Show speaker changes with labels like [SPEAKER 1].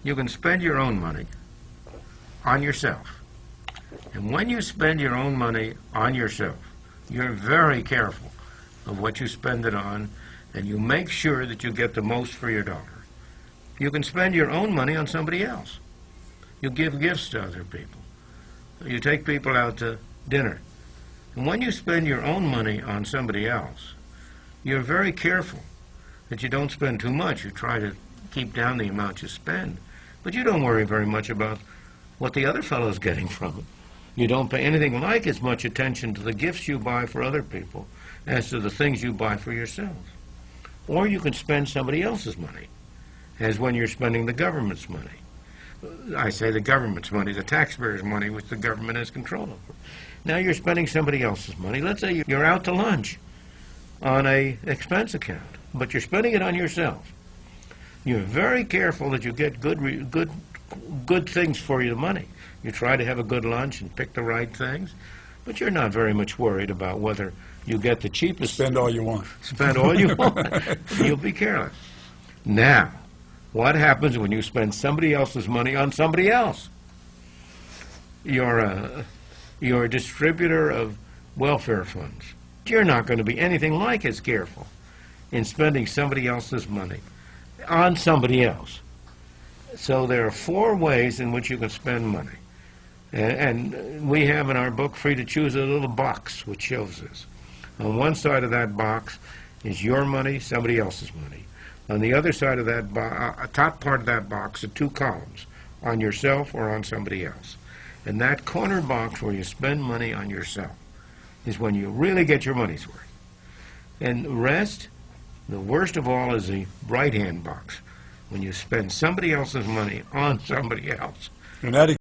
[SPEAKER 1] You can spend your own money on yourself. And when you spend your own money on yourself, you're very careful of what you spend it on, and you make sure that you get the most for your dollar. You can spend your own money on somebody else. You give gifts to other people. You take people out to dinner. And when you spend your own money on somebody else, you're very careful that you don't spend too much. You try to keep down the amount you spend. But you don't worry very much about what the other fellow's getting from it. You don't pay anything like as much attention to the gifts you buy for other people as to the things you buy for yourself. Or you can spend somebody else's money, as when you're spending the government's money. I say the government's money, the taxpayers' money, which the government has control over. Now you're spending somebody else's money. Let's say you're out to lunch on an expense account, but you're spending it on yourself. You're very careful that you get good things for your money. You try to have a good lunch and pick the right things, but you're not very much worried about whether you get the cheapest.
[SPEAKER 2] Spend all you want.
[SPEAKER 1] Spend all you want. You'll be careless. Now, what happens when you spend somebody else's money on somebody else? You're a distributor of welfare funds. You're not going to be anything like as careful in spending somebody else's money on somebody else. So there are 4 ways in which you can spend money. And we have in our book, Free to Choose, a little box which shows this. On one side of that box is your money, somebody else's money. On the other side of that top part of that box are 2 columns, on yourself or on somebody else. And that corner box where you spend money on yourself is when you really get your money's worth. And the rest, the worst of all, is the right-hand box, when you spend somebody else's money on somebody else.
[SPEAKER 2] And that